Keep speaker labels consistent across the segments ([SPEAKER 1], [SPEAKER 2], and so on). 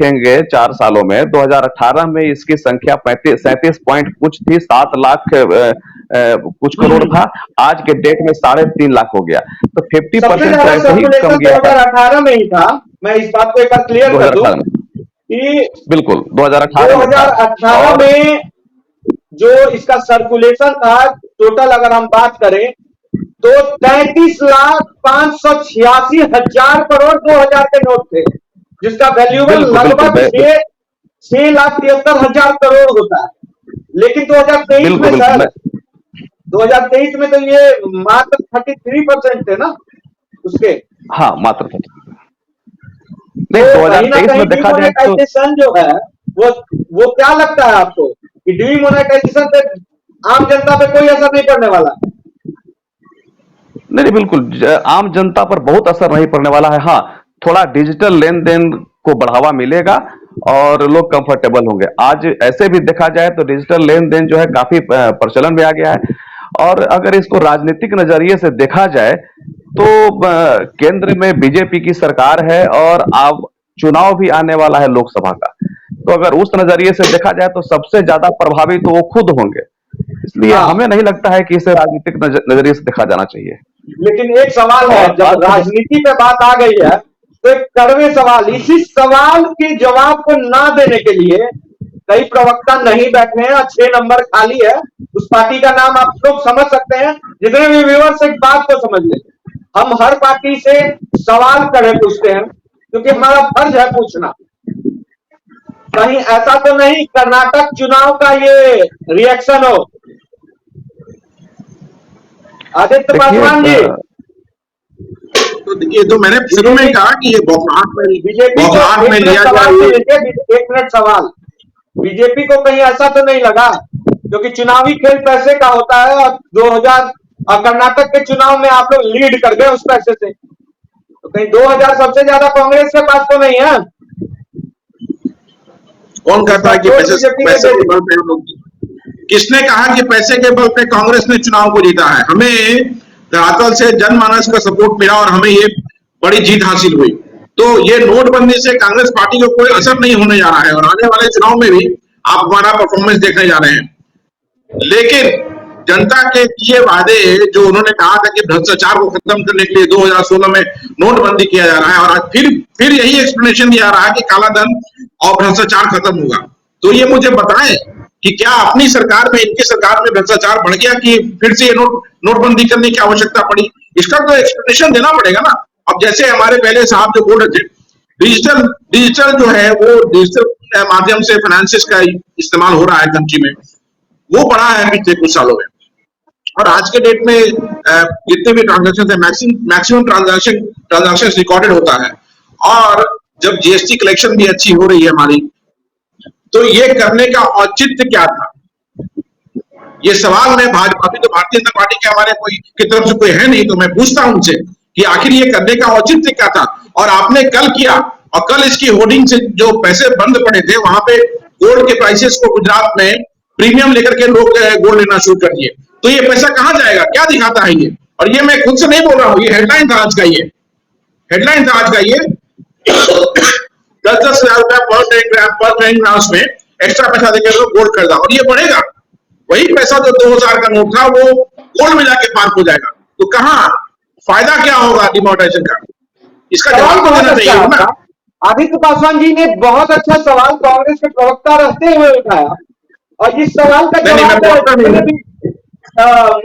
[SPEAKER 1] देखेंगे 4 सालों में 2018 में इसकी संख्या 37 पॉइंट कुछ थी, 7 लाख कुछ करोड़ था। आज के डेट में 3.5 लाख हो गया, तो 50% तो ऐसे ही कम गया है।
[SPEAKER 2] 2018 में ही था। मैं इस बात को एक बार क्लियर कर दूं कि
[SPEAKER 1] बिल्कुल 2018
[SPEAKER 2] में जो इसका सर्कुलेशन था टोटल, अगर हम बात करें तो 33,586,000 करोड़ 2000 के नोट थे, जिसका वैल्यूएबल लगभग 6,73,000 करोड़ होता है। लेकिन 2023 में सर 2023 में तो ये मात्र 33% थे ना उसके।
[SPEAKER 1] हाँ, मात्र
[SPEAKER 2] तो 2023 में देखा जाए तो जो है वो क्या लगता है आपको कि डीमोनेटाइजेशन पे आम जनता पे कोई असर नहीं पड़ने वाला?
[SPEAKER 1] नहीं, बिल्कुल आम जनता पर बहुत असर नहीं पड़ने वाला है। हाँ, थोड़ा डिजिटल लेन देन को बढ़ावा मिलेगा और लोग कंफर्टेबल होंगे। आज ऐसे भी देखा जाए तो डिजिटल लेन देन जो है काफी प्रचलन में आ गया है। और अगर इसको राजनीतिक नजरिए से देखा जाए तो केंद्र में बीजेपी की सरकार है और अब चुनाव भी आने वाला है लोकसभा का, तो अगर उस नजरिए से देखा जाए तो सबसे ज्यादा प्रभावित तो वो खुद होंगे। इसलिए हमें नहीं लगता है कि इसे राजनीतिक नजरिए से देखा जाना चाहिए।
[SPEAKER 2] लेकिन एक सवाल है, जब राजनीति पे बात आ गई है तो एक कड़वे सवाल, इसी सवाल के जवाब को ना देने के लिए कई प्रवक्ता नहीं बैठे हैं और 6 नंबर खाली है। उस पार्टी का नाम आप लोग समझ सकते हैं, जितने भी व्यूअर्स एक बात को समझ लें। हम हर पार्टी से सवाल कड़े पूछते हैं क्योंकि हमारा फर्ज है पूछना। कहीं ऐसा तो नहीं कर्नाटक चुनाव का ये रिएक्शन हो? आदित्य पासवान जी,
[SPEAKER 3] तो देखिए, तो मैंने शुरू में कहा कि ये बौखलाहट में लिया जाए।
[SPEAKER 2] एक मिनट सवाल, बीजेपी को कहीं ऐसा तो नहीं लगा, क्योंकि चुनावी खेल पैसे का होता है और 2000 कर्नाटक के चुनाव में आप लोग लीड कर गए उस पैसे से, तो कहीं 2000 सबसे ज्यादा कांग्रेस के पास तो नहीं है?
[SPEAKER 3] कौन कहता है कि पैसे के बल पे? किसने कहा कि पैसे के बल पे कांग्रेस ने चुनाव को जीता है? हमें धरातल से जनमानस का सपोर्ट मिला और हमें ये बड़ी जीत हासिल हुई। तो ये नोटबंदी से कांग्रेस पार्टी को कोई असर नहीं होने जा रहा है और आने वाले चुनाव में भी आप हमारा परफॉर्मेंस देखने जा रहे हैं। लेकिन जनता के किए वादे जो उन्होंने कहा था कि भ्रष्टाचार को खत्म करने के लिए 2016 में नोटबंदी किया जा रहा है और आज फिर यही एक्सप्लेनेशन दिया रहा है कि काला धन और भ्रष्टाचार खत्म होगा। तो ये मुझे बताएं कि क्या अपनी सरकार में, इनकी सरकार में भ्रष्टाचार बढ़ गया कि फिर से नोटबंदी करने की आवश्यकता पड़ी? इसका तो एक्सप्लेनेशन देना पड़ेगा ना। अब जैसे हमारे पहले साहब जो बोल रहे थे, डिजिटल जो है वो डिजिटल माध्यम से फाइनेंसिस का इस्तेमाल हो रहा है कंट्री में, वो बढ़ा है पिछले कुछ सालों में। और आज के डेट में जितने भी ट्रांजैक्शन है, मैक्सिमम ट्रांजैक्शन रिकॉर्डेड होता है। और जब जीएसटी कलेक्शन भी अच्छी हो रही है हमारी, तो ये करने का औचित्य क्या था? ये सवाल मैं अभी तो भारतीय जनता पार्टी के हमारे कोई की तरफ से कोई है नहीं, तो मैं पूछता हूं उनसे कि आखिर ये करने का औचित्य क्या था? और आपने कल किया, और कल इसकी होर्डिंग से जो पैसे बंद पड़े थे वहां पे गोल्ड के प्राइसेस को गुजरात में प्रीमियम लेकर के लोग गोल्ड लेना शुरू कर दिए। तो ये पैसा कहां जाएगा? क्या दिखाता है ये? और ये मैं खुद से नहीं बोल रहा हूं, ये हेडलाइन था आज का, ये हेडलाइन था आज का। ये 10-10 हजार रुपया पर ट्रेन ग्राम्स में एक्स्ट्रा पैसा देकर गोल्ड खरीदा, और ये बढ़ेगा। वही पैसा जो 2000 का नोट था वो गोल्ड में जाके पार्क हो जाएगा। तो कहाँ फायदा क्या होगा डिमोनेटाइजेशन का? इसका जवाब तो देना चाहिए ना।
[SPEAKER 2] आदित्य पासवान जी ने बहुत अच्छा सवाल कांग्रेस के प्रवक्ता रहते हुए उठाया, और इस सवाल का जवाब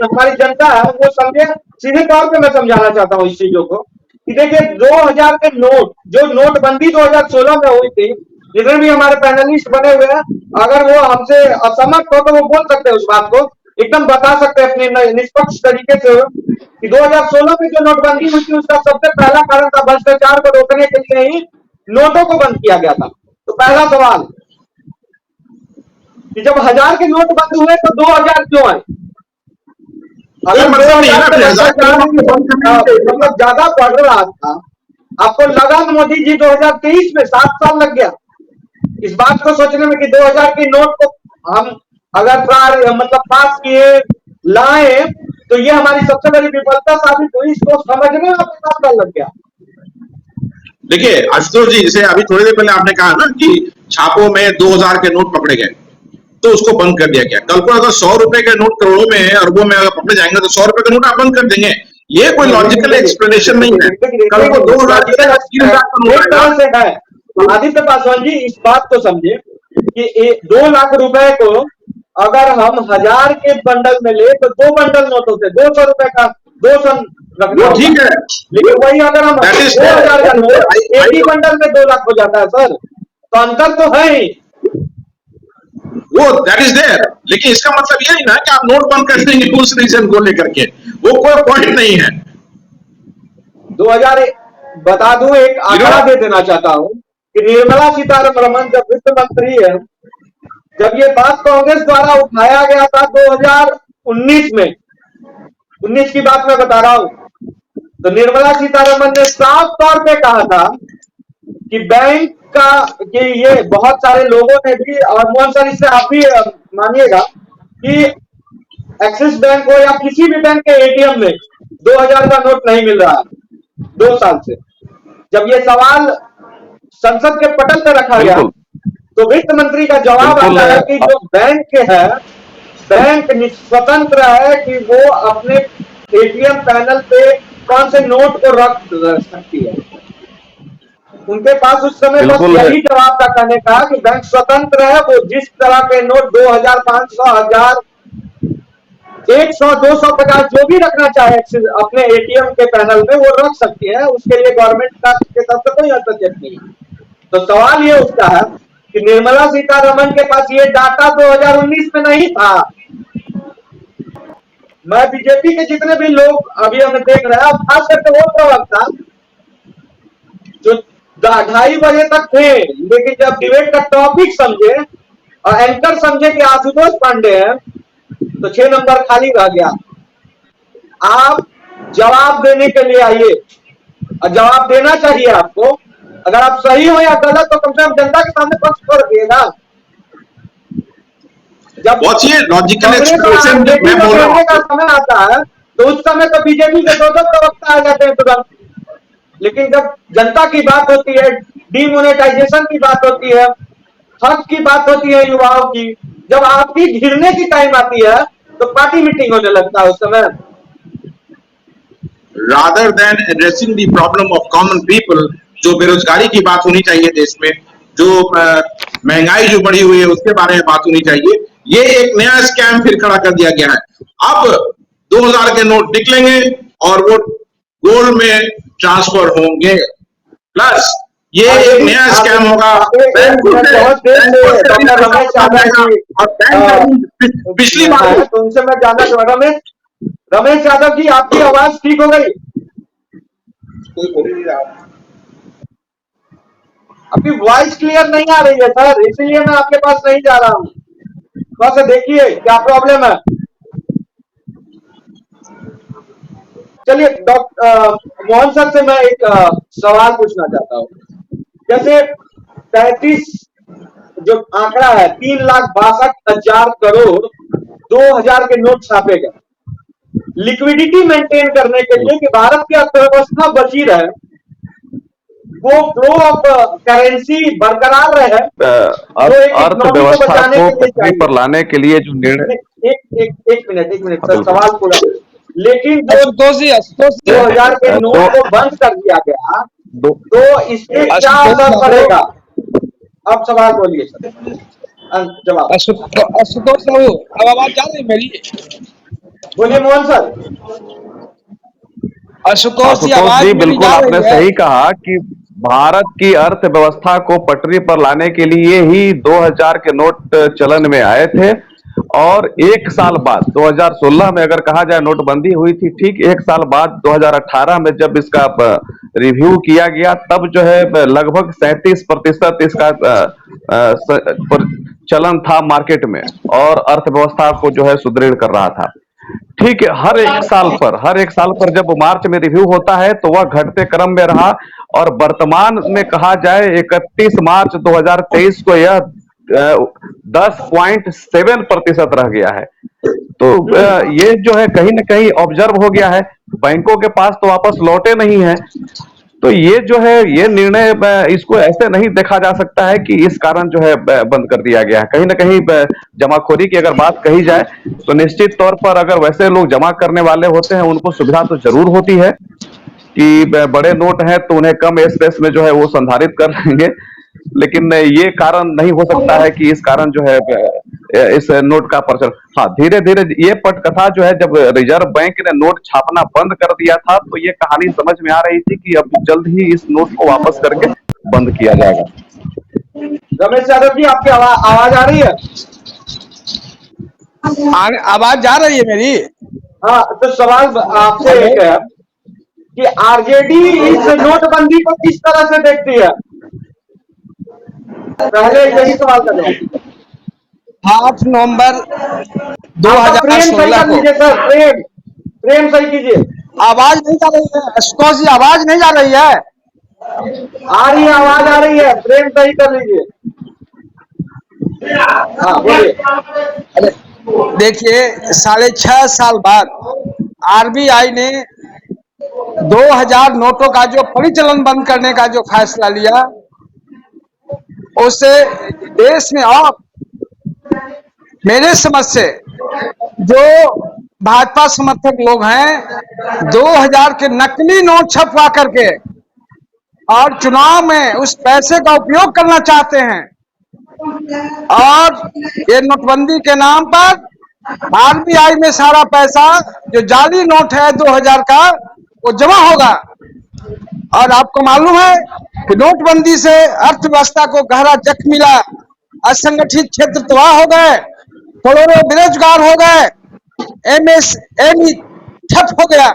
[SPEAKER 2] हमारी जनता है वो समझे। सीधे तौर पे मैं समझाना चाहता हूँ इस चीजों को कि देखिए 2000 के नोट, जो नोटबंदी 2016 में हुई थी, जितने भी हमारे पैनलिस्ट बने हुए हैं, अगर वो हमसे असहमत हो तो वो बोल सकते हैं, उस बात को एकदम बता सकते हैं अपने निष्पक्ष तरीके से कि 2016 में जो नोटबंदी हुई थी उसका सबसे पहला कारण था भ्रष्टाचार को रोकने के लिए ही नोटों को बंद किया गया था। तो पहला सवाल कि जब 1000 के नोट बंद हुए तो 2000 क्यों आए? अगर मतलब ज्यादा बढ़ रहा था, आपको लगा मोदी जी 2023 में 7 साल लग गया इस बात को सोचने में कि 2000 के नोट को हम अगर मतलब पास किए, लाए, तो ये हमारी सबसे बड़ी विफलता साबित हुई। इसको समझने में 7 साल लग गया।
[SPEAKER 3] देखिए आशुतोष जी, जैसे अभी थोड़ी देर पहले आपने कहा ना कि छापों में 2000 के नोट पकड़े गए, तो उसको बंद कर दिया गया। कल को अगर 100 रुपए के नोट करोड़ों में, अरबों में अगर पकड़े जाएंगे तो 100 रुपए के नोट आप बंद कर देंगे। ये कोई लॉजिकल एक्सप्लेनेशन नहीं है। कल को 2000 की जगह 3000 का नोट
[SPEAKER 2] एक तरह से है। आदित्य पासवान जी, इस बात को समझे कि 2 लाख रुपए को अगर हम 1000 के बंडल में ले तो 2 बंडल नोट होते, 200 रुपए का 200 रखना होगा।
[SPEAKER 3] ठीक है,
[SPEAKER 2] लेकिन वही अगर हम 2000 का नोट एक ही बंडल में 2 लाख हो जाता है सर, तो अंतर तो है ही।
[SPEAKER 3] वो दैट इज देयर, लेकिन इसका मतलब ये नहीं ना कि आप नोट बंद कर देंगे उस रीजन को लेकर के, वो कोई पॉइंट नहीं है।
[SPEAKER 2] 2000 बता दूं, एक आंकड़ा दे देना चाहता हूं कि निर्मला सीतारमण जब वित्त मंत्री है, जब ये बात कांग्रेस द्वारा उठाया गया था 2019 में, 19 की बात मैं बता रहा हूं, तो निर्मला सीतारमण ने साफ तौर पे कहा था कि बैंक का, कि ये बहुत सारे लोगों ने भी, और मोहन सर इससे आप भी मानिएगा कि एक्सिस बैंक हो या किसी भी बैंक के एटीएम में 2000 का नोट नहीं मिल रहा 2 साल से। जब ये सवाल संसद के पटल पर रखा गया तो वित्त मंत्री का जवाब आता है कि जो बैंक है, बैंक स्वतंत्र है कि वो अपने एटीएम पैनल पे कौन से नोट को रख सकती है। उनके पास उस समय बस यही जवाब था कहने का कि बैंक स्वतंत्र है, वो जिस तरह के नोट 2000, 500, 1000, 100, 200, 50 जो भी रखना चाहे अपने एटीएम के पैनल में वो रख सकती है, उसके लिए गवर्नमेंट का के तरफ से कोई हस्तक्षेप नहीं है। तो सवाल ये उठता है कि निर्मला सीतारमण के पास ये डाटा 2019 में नहीं था। मैं बीजेपी के जितने भी लोग अभी हमें देख रहे हैं, खास करके वो प्रवक्ता जो 2:30 बजे तक थे, लेकिन जब डिबेट का टॉपिक समझे और एंकर समझे कि आशुतोष पांडे हैं, तो 6 नंबर खाली रह गया। आप जवाब देने के लिए आइए और जवाब देना चाहिए आपको। अगर आप सही हो या गलत तो कम से कम जनता के सामने पक्ष कर दिएगा। जब
[SPEAKER 3] लॉजिकल एक्सप्रेशन मैं बोल रहा हूं
[SPEAKER 2] का समय आता है तो उस समय तो बीजेपी के 2 प्रवक्ता आ जाते हैं तुरंत, लेकिन जब जनता की बात होती है, डीमोनेटाइजेशन की बात होती है, हक की बात होती है युवाओं की, जब आपकी घिरने की टाइम आती है तो पार्टी मीटिंग होने लगता है उस समय।
[SPEAKER 3] Rather than addressing the problem of common people, जो बेरोजगारी की बात होनी चाहिए देश में, जो महंगाई जो बढ़ी हुई है उसके बारे में बात होनी चाहिए, ये एक नया स्कैम फिर खड़ा कर दिया गया है। अब 2000 के नोट निकलेंगे और वो गोल्ड में ट्रांसफर होंगे, प्लस ये एक नया स्कैम होगा। पिछली बार
[SPEAKER 2] तो उनसे मैं जानना चाहूंगा, रमेश यादव जी, आपकी आवाज ठीक हो गई? आपकी वॉइस क्लियर नहीं आ रही है सर, इसीलिए मैं आपके पास नहीं जा रहा हूँ। थोड़ा सा देखिए क्या प्रॉब्लम है। चलिए मोहन सर से मैं एक सवाल पूछना चाहता हूँ। जैसे 33 जो आंकड़ा है, 3,62,000 करोड़ 2000 के नोट छापे गए लिक्विडिटी मेंटेन करने के लिए कि भारत की अर्थव्यवस्था बची रहे, वो फ्लो ऑफ करेंसी बरकरार रहे,
[SPEAKER 1] अर्थव्यवस्था को पटरी पर लाने के लिए जो निर्णय।
[SPEAKER 2] एक मिनट सर, सवाल पूरा। लेकिन 2000 के नोट को बंद कर दिया गया तो इससे क्या असर पड़ेगा? अब सवाल बोलिए सर, जवाब।
[SPEAKER 4] आशुतोष अब आवाज जा रही मेरी?
[SPEAKER 2] बोलिए मोहन सर।
[SPEAKER 1] आशुतोष जी, बिल्कुल आपने सही कहा कि भारत की अर्थव्यवस्था को पटरी पर लाने के लिए ही 2000 के नोट चलन में आए थे, और 1 साल बाद 2016 में अगर कहा जाए नोटबंदी हुई थी, ठीक 1 साल बाद 2018 में जब इसका रिव्यू किया गया, तब जो है लगभग 37% इसका चलन था मार्केट में और अर्थव्यवस्था को जो है सुदृढ़ कर रहा था। ठीक है, हर एक साल पर जब मार्च में रिव्यू होता है तो वह घटते क्रम में रहा, और वर्तमान में कहा जाए 31 मार्च 2023 को यह 10.7% रह गया है। तो ये जो है कहीं ना कहीं ऑब्जर्व हो गया है, बैंकों के पास तो वापस लौटे नहीं है। तो ये जो है ये निर्णय इसको ऐसे नहीं देखा जा सकता है कि इस कारण जो है बंद कर दिया गया है। कहीं ना कहीं जमाखोरी की अगर बात कही जाए तो निश्चित तौर पर अगर वैसे लोग जमा करने वाले होते हैं उनको सुविधा तो जरूर होती है कि बड़े नोट हैं तो उन्हें कम स्पेस में जो है वो संधारित कर लेंगे, लेकिन ये कारण नहीं हो सकता है कि इस कारण जो है इस नोट का प्रचलन। हाँ, धीरे धीरे ये पटकथा जो है जब रिजर्व बैंक ने नोट छापना बंद कर दिया था तो ये कहानी समझ में आ रही थी कि अब जल्द ही इस नोट को वापस करके बंद किया जाएगा।
[SPEAKER 2] रमेश यादव जी, आपकी आवाज आ रही है?
[SPEAKER 4] आवाज जा रही है मेरी?
[SPEAKER 2] हाँ, तो सवाल आपसे एक है कि आरजेडी इस नोटबंदी को किस तरह से देखती है? पहले यही सवाल कर रहे हैं।
[SPEAKER 4] 8 नवंबर
[SPEAKER 2] प्रेम सही
[SPEAKER 4] 2016
[SPEAKER 2] कर
[SPEAKER 4] को।
[SPEAKER 2] लीजिए सर, प्रेम सही कीजिए।
[SPEAKER 4] आवाज नहीं जा रही है आशुतोष जी, आवाज नहीं जा रही है?
[SPEAKER 2] आ रही है, आवाज आ रही है, प्रेम सही कर लीजिए। हाँ, बोलिए।
[SPEAKER 4] अरे देखिए, 6.5 साल बाद आरबीआई ने 2000 नोटों का जो परिचालन बंद करने का जो फैसला लिया, उससे देश में और मेरे समझ से जो भाजपा समर्थक लोग हैं 2000 के नकली नोट छपवा करके और चुनाव में उस पैसे का उपयोग करना चाहते हैं, और ये नोटबंदी के नाम पर आरबीआई में सारा पैसा जो जाली नोट है 2000 का वो जमा होगा। और आपको मालूम है कि नोटबंदी से अर्थव्यवस्था को गहरा जख्म मिला, असंगठित क्षेत्र तबाह हो गए, करोड़ों बेरोजगार हो गए, एमएसएमई ठप हो गया।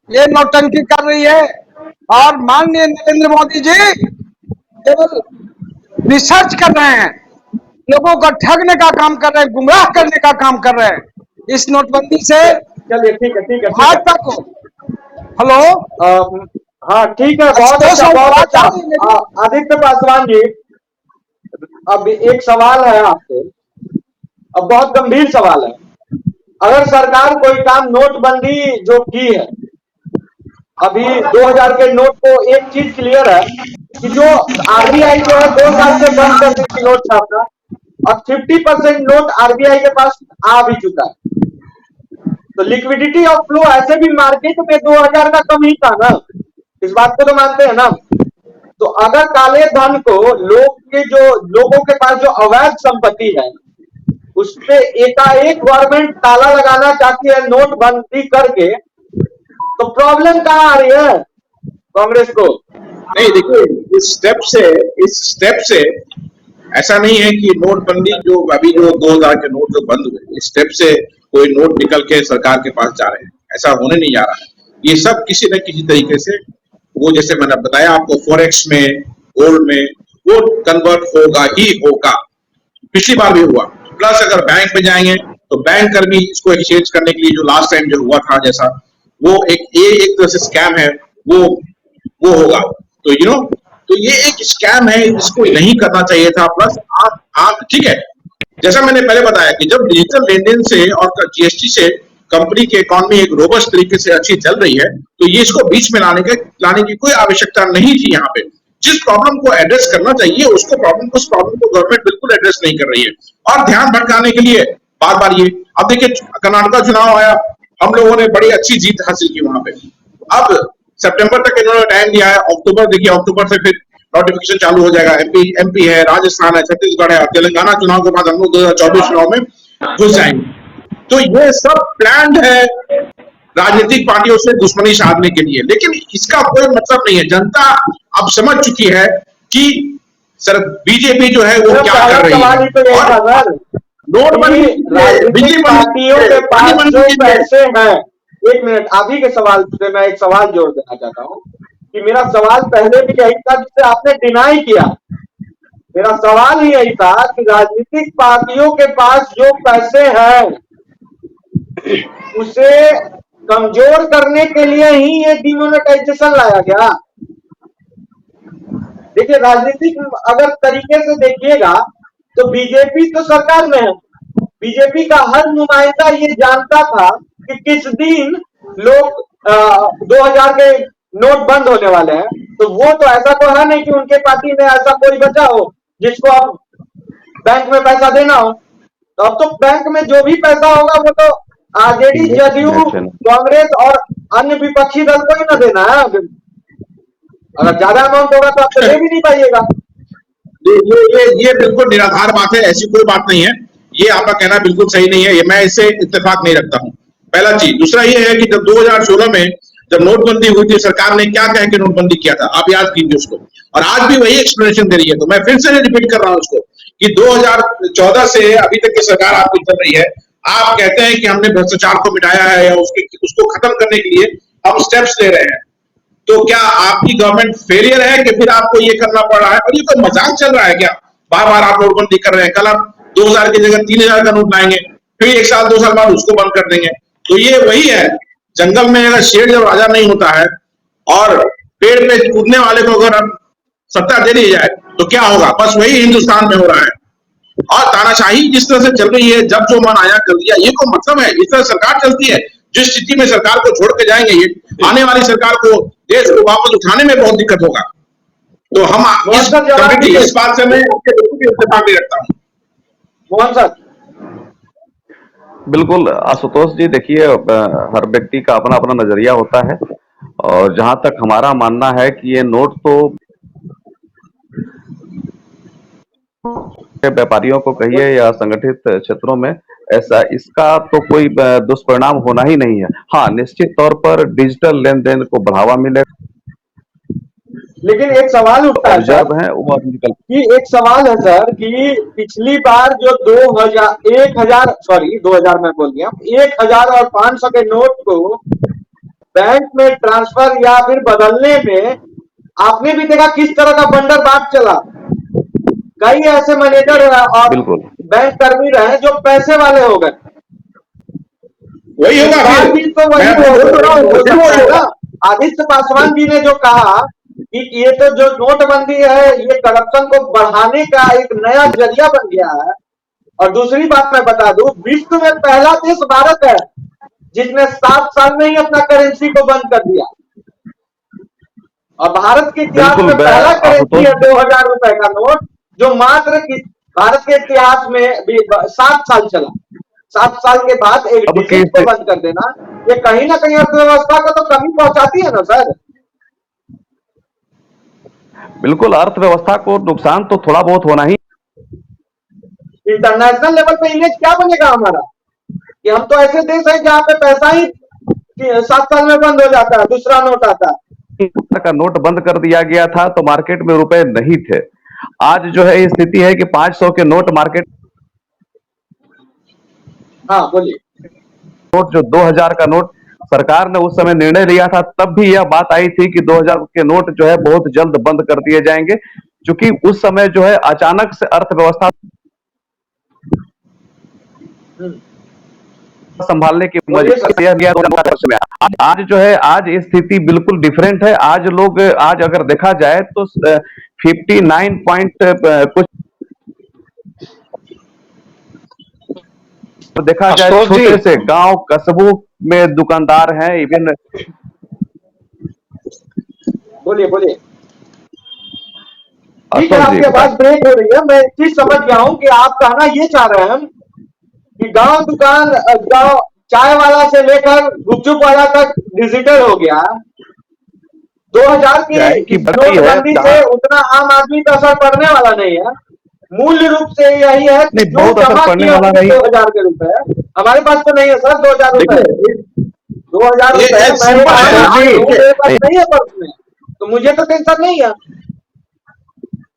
[SPEAKER 4] ये नौटंकी कर रही है और माननीय नरेंद्र मोदी जी केवल रिसर्च कर रहे हैं, लोगों को ठगने का काम कर रहे हैं, गुमराह करने का काम कर रहे हैं। इस नोटबंदी से
[SPEAKER 2] चलिए, ठीक है।
[SPEAKER 4] भाजपा को हेलो,
[SPEAKER 2] हाँ ठीक है, बहुत अच्छा, बहुत अच्छा। आदित्य पासवान जी, अब एक सवाल है आपसे, अब बहुत गंभीर सवाल है। अगर सरकार कोई काम नोटबंदी जो की है, अभी 2000 के नोट को एक चीज क्लियर है कि जो आरबीआई जो है 2 साल से बंद कर दी थी नोट छापना, और 50% नोट आरबीआई के पास आ भी चुका है। तो लिक्विडिटी ऑफ फ्लो ऐसे भी मार्केट में 2000 का कम ही था ना, इस बात को तो मानते हैं ना। तो अगर काले धन को लोगों के पास जो अवैध संपत्ति है उस पे एकाएक गवर्नमेंट ताला लगाना चाहती है नोटबंदी करके, तो प्रॉब्लम कहाँ आ रही है कांग्रेस को?
[SPEAKER 3] नहीं, देखिए, इस स्टेप से ऐसा नहीं है कि नोटबंदी जो अभी जो 2000 के नोट जो बंद हुए, इस स्टेप से कोई नोट निकल के सरकार के पास जा रहे हैं, ऐसा होने नहीं जा रहा है। ये सब किसी न किसी तरीके से वो, जैसे मैंने बताया आपको, फॉरेक्स में, गोल्ड में वो कन्वर्ट होगा ही होगा। पिछली बार भी हुआ। प्लस अगर बैंक में जाएंगे तो बैंक कर भी इसको एक्सचेंज करने के लिए जो लास्ट टाइम जो हुआ था, जैसा वो एक तरह से स्कैम है, वो होगा। तो तो ये एक स्कैम है, इसको नहीं करना चाहिए था। प्लस आप ठीक है, जैसा मैंने पहले बताया कि जब डिजिटल लेनदेन से और जीएसटी से कंपनी की इकोनॉमी एक रोबस्ट तरीके से अच्छी चल रही है, तो ये इसको बीच में लाने की कोई आवश्यकता नहीं थी। यहाँ पे जिस प्रॉब्लम को एड्रेस करना चाहिए उस प्रॉब्लम को गवर्नमेंट बिल्कुल एड्रेस नहीं कर रही है, और ध्यान भटकाने के लिए बार बार ये। अब देखिए, कर्नाटका चुनाव आया, हम लोगों ने बड़ी अच्छी जीत हासिल की वहां पे। अब सितंबर तक इन्होंने टाइम दिया है, अक्टूबर से फिर नोटिफिकेशन चालू हो जाएगा। एमपी है, राजस्थान है, छत्तीसगढ़ है, तेलंगाना चुनाव के बाद हम लोग 2024 चुनाव में घुस जाएंगे। तो ये सब प्लान्ड है राजनीतिक पार्टियों से दुश्मनी साधने के लिए, लेकिन इसका कोई मतलब नहीं है। जनता अब समझ चुकी है कि सर बीजेपी जो है वो क्या कर रही है। नोटबंदी,
[SPEAKER 2] राजनीतिक पार्टियों के पास जो पैसे हैं, एक मिनट, आप ही के सवाल से मैं एक सवाल जोड़ देना चाहता हूँ कि मेरा सवाल पहले भी यही था जिसे आपने डिनाई किया। मेरा सवाल ही यही था कि राजनीतिक पार्टियों के पास जो पैसे हैं उसे कमजोर करने के लिए ही ये डिमोनेटाइजेशन लाया गया। देखिए, राजनीतिक अगर तरीके से देखिएगा तो बीजेपी तो सरकार में है, बीजेपी का हर नुमाइंदा ये जानता था कि किस दिन लोग 2000 के नोट बंद होने वाले हैं, तो वो तो ऐसा तो है नहीं कि उनके पार्टी में ऐसा कोई बचा हो जिसको अब बैंक में पैसा देना हो। तो अब तो बैंक में जो भी पैसा होगा वो तो आरजेडी, जदयू, कांग्रेस और अन्य विपक्षी दल को ही ना देना है। अगर ज्यादा अमाउंट होगा तो आप तो दे भी नहीं पाइएगा।
[SPEAKER 3] ये बिल्कुल निराधार बात है, ऐसी कोई बात नहीं है। ये आपका कहना बिल्कुल सही नहीं है, ये मैं इससे इत्तेफाक नहीं रखता हूं। पहला चीज। दूसरा ये है कि जब 2016 में जब नोटबंदी हुई थी, सरकार ने क्या कह के नोटबंदी किया था, आप याद कीजिए उसको। और आज भी वही एक्सप्लेनेशन दे रही है। तो मैं फिर से रिपीट कर रहा हूं उसको कि 2014 से अभी तक की सरकार आपकी चल रही है। आप कहते हैं कि हमने भ्रष्टाचार को मिटाया है या उसको खत्म करने के लिए हम स्टेप्स ले रहे हैं। तो क्या आपकी गवर्नमेंट फेलियर है कि फिर आपको ये करना पड़ रहा है? और ये तो मजाक चल रहा है क्या? बार बार आप नोटबंदी कर रहे हैं। कल आप 2000 की जगह 3000 का नोट लाएंगे, फिर 1 साल 2 साल बाद उसको बंद कर देंगे। तो ये वही है, जंगल में अगर शेर जब राजा नहीं होता है और पेड़ पे कूदने वाले को अगर सत्ता दे दी जाए तो क्या होगा? बस वही हिंदुस्तान में हो रहा है। और तानाशाही जिस तरह से चल रही है, जब जो मन आया कर दिया, ये कोई मतलब है? इस तरह सरकार चलती है? जिस स्थिति में सरकार को छोड़ के जाएंगे, ये आने वाली सरकार को, देश को वापस उठाने में बहुत दिक्कत होगा। तो हम इस बात से मैं बिल्कुल भी इत्तेफाक नहीं रखता हूं।
[SPEAKER 2] मोहन सर।
[SPEAKER 1] बिल्कुल आशुतोष जी, देखिए हर व्यक्ति का अपना अपना नजरिया होता है, और जहां तक हमारा मानना है कि ये नोट तो व्यापारियों को कहिए या संगठित क्षेत्रों में, ऐसा इसका तो कोई दुष्परिणाम होना ही नहीं है। हाँ, निश्चित तौर पर डिजिटल लेन देन को बढ़ावा मिलेगा।
[SPEAKER 2] लेकिन एक सवाल उठता है सर,
[SPEAKER 1] है वो निकल
[SPEAKER 2] कि एक सवाल है सर कि पिछली बार जो 2000 में बोल गया, 1000 और 500 के नोट को बैंक में ट्रांसफर या फिर बदलने में आपने भी देखा किस तरह का बंडर बात चला। कई ऐसे मैनेजर और बैंक कर्मी रहे जो पैसे वाले हो गए।
[SPEAKER 3] वही होगा
[SPEAKER 2] तो वही होगा। आदित्य पासवान जी ने जो कहा कि ये तो जो नोटबंदी है ये करप्शन को बढ़ाने का एक नया जरिया बन गया है। और दूसरी बात मैं बता दूं, विश्व में पहला देश भारत है जिसने 7 साल में ही अपना करेंसी को बंद कर दिया। और भारत के इतिहास में पहला करेंसी है 2000 रुपए का नोट, जो मात्र भारत के इतिहास में भी 7 साल चला। 7 साल के बाद एक डिजिट को बंद कर देना, ये कहीं ना कहीं अर्थव्यवस्था को तो कमी पहुंचाती है ना सर।
[SPEAKER 1] बिल्कुल, अर्थव्यवस्था को नुकसान तो थोड़ा बहुत होना ही।
[SPEAKER 2] इंटरनेशनल लेवल पे इमेज क्या बनेगा हमारा कि हम तो ऐसे देश है जहाँ पे पैसा ही 7 साल में बंद हो जाता है, दूसरा नोट आता है।
[SPEAKER 1] का नोट बंद कर दिया गया था तो मार्केट में रुपए नहीं थे। आज जो है स्थिति है कि 500 के नोट मार्केट।
[SPEAKER 2] हाँ बोलिए।
[SPEAKER 1] नोट जो 2000 का नोट सरकार ने उस समय निर्णय लिया था, तब भी यह बात आई थी कि 2000 के नोट जो है बहुत जल्द बंद कर दिए जाएंगे, क्योंकि उस समय जो है अचानक से अर्थव्यवस्था संभालने की मजबूरी। आज जो है, आज स्थिति बिल्कुल डिफरेंट है। आज लोग, आज अगर देखा जाए तो 59 पॉइंट कुछ देखा जाए, छोटे से गांव कस्बों में दुकानदार हैं। इवन
[SPEAKER 2] बोलिए। ठीक है, आपके पास ब्रेक हो रही है। मैं एक चीज समझ गया हूँ कि आप कहना ये चाह रहे हैं कि गांव दुकान, गांव चाय वाला से लेकर गुपचुप वाला तक डिजिटल हो गया। 2000 की नोटबंदी से उतना आम आदमी पर असर पड़ने वाला नहीं है। मूल रूप से यही है कि जो जमा किए 2000 के रुपए, हमारे पास तो नहीं है सर 2000 रुपए। 2000 रुपए नहीं है पर्स में, तो मुझे तो टेंशन नहीं है।